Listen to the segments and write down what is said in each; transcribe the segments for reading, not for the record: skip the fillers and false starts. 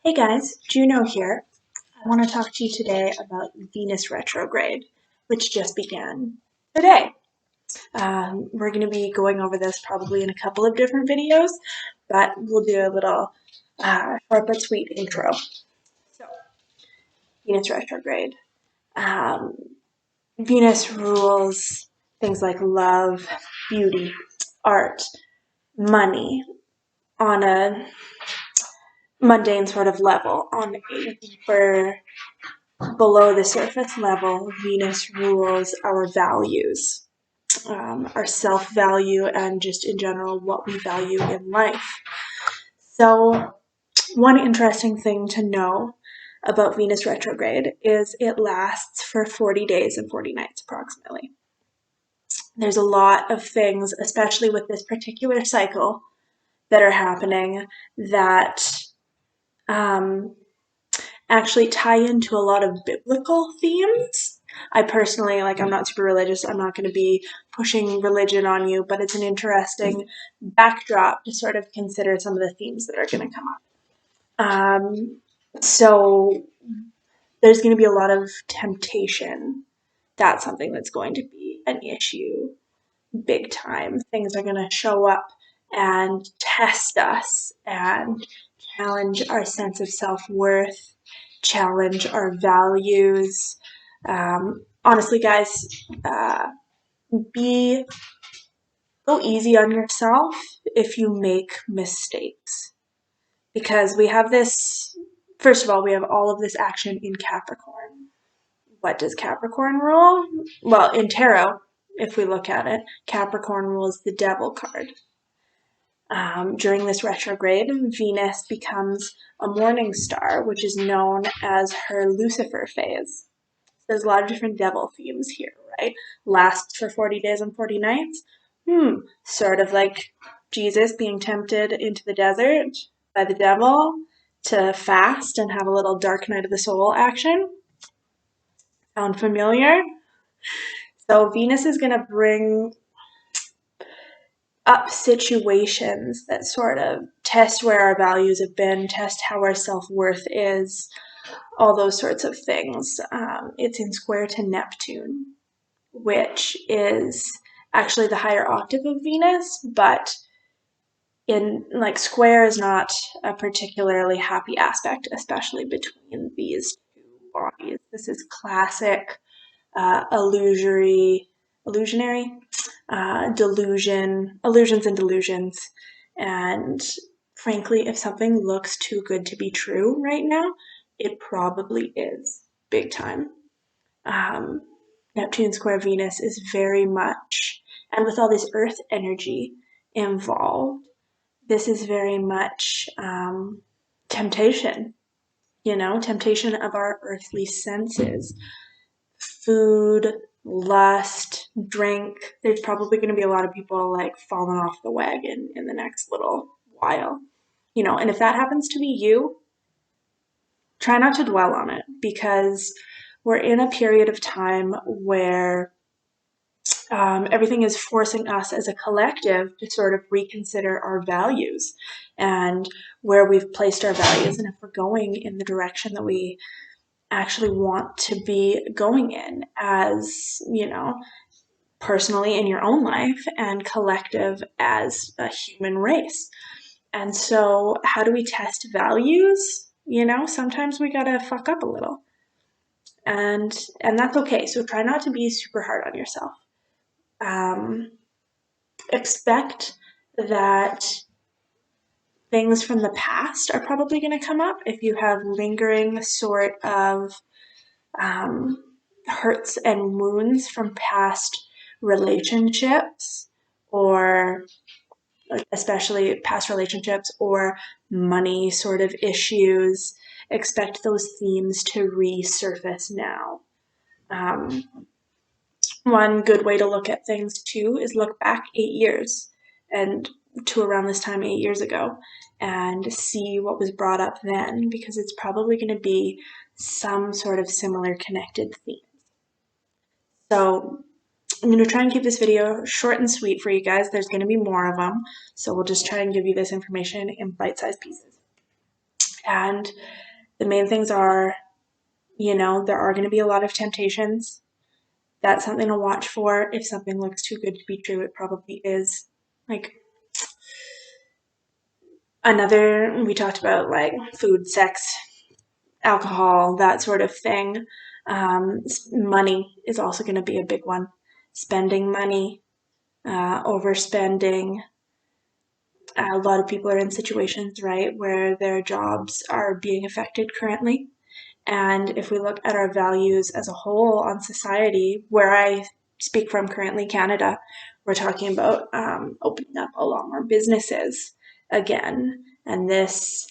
Hey guys, Juno here. I want to talk to you today about Venus retrograde, which just began today. We're going to be going over this probably in a couple of different videos, but we'll do a little short but sweet intro. So, Venus retrograde. Um, Venus rules things like love, beauty, art, money on a mundane sort of level. On a deeper, below the surface level, Venus rules our values, our self-value, and just in general what we value in life. So one interesting thing to know about Venus retrograde is it lasts for 40 days and 40 nights approximately. There's a lot of things, especially with this particular cycle, that are happening that actually tie into a lot of biblical themes. I personally, I'm not super religious. I'm not going to be pushing religion on you, but it's an interesting backdrop to sort of consider some of the themes that are going to come up. So there's going to be a lot of temptation. That's something that's going to be an issue big time. Things are going to show up and test us and challenge our sense of self-worth, challenge our values. Honestly, guys, go easy on yourself if you make mistakes. Because we have this, first of all, we have all of this action in Capricorn. What does Capricorn rule? Well, in tarot, if we look at it, Capricorn rules the Devil card. During this retrograde, Venus becomes a morning star, which is known as her Lucifer phase. There's a lot of different devil themes here, right? Lasts for 40 days and 40 nights. Sort of like Jesus being tempted into the desert by the devil to fast and have a little dark night of the soul action. Sound familiar? So Venus is going to bring up situations that sort of test where our values have been, test how our self-worth is, all those sorts of things. It's in square to Neptune, which is actually the higher octave of Venus, but square is not a particularly happy aspect, especially between these two bodies. This is classic illusionary illusions and delusions. And frankly, if something looks too good to be true right now, it probably is, big time. Neptune square Venus is very much, and with all this earth energy involved, this is very much temptation, temptation of our earthly senses. Food, lust, drink. There's probably going to be a lot of people falling off the wagon in the next little while. And if that happens to be you, try not to dwell on it, because we're in a period of time where everything is forcing us as a collective to sort of reconsider our values and where we've placed our values, and if we're going in the direction that we actually want to be going in, as personally in your own life and collective as a human race. And so how do we test values? Sometimes we gotta fuck up a little, and that's okay. So try not to be super hard on yourself. Expect that things from the past are probably going to come up if you have lingering sort of hurts and wounds from past relationships, or especially past relationships or money sort of issues. Expect those themes to resurface now. One good way to look at things too is look back 8 years and to around this time 8 years ago and see what was brought up then, because it's probably going to be some sort of similar connected themes. So I'm going to try and keep this video short and sweet for you guys. There's going to be more of them, so we'll just try and give you this information in bite-sized pieces. And the main things are, there are going to be a lot of temptations. That's something to watch for. If something looks too good to be true, it probably is. Like, we talked about like food, sex, alcohol, that sort of thing. Money is also going to be a big one. Spending money, overspending. A lot of people are in situations, right, where their jobs are being affected currently. And if we look at our values as a whole on society, where I speak from currently, Canada, we're talking about opening up a lot more businesses again. And this,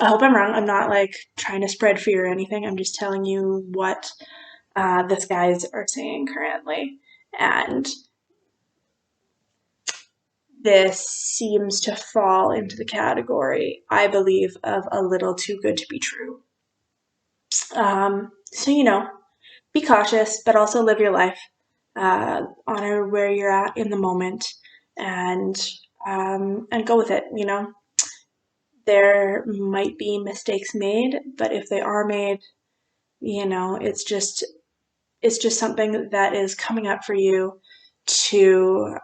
I hope I'm wrong. I'm not like trying to spread fear or anything. I'm just telling you what the skies are saying currently. And this seems to fall into the category, I believe, of a little too good to be true. So, be cautious, but also live your life. Honor where you're at in the moment, and go with it. There might be mistakes made, but if they are made, it's just something that is coming up for you to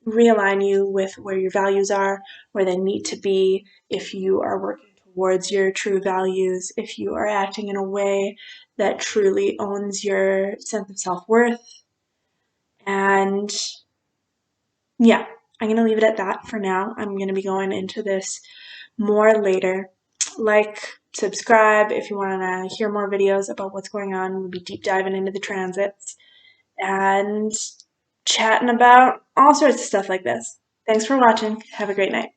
realign you with where your values are, where they need to be. If you are working towards your true values, if you are acting in a way that truly owns your sense of self-worth. And yeah, I'm going to leave it at that for now. I'm going to be going into this more later. Like, subscribe if you want to hear more videos about what's going on. We'll be deep diving into the transits and chatting about all sorts of stuff like this. Thanks for watching. Have a great night.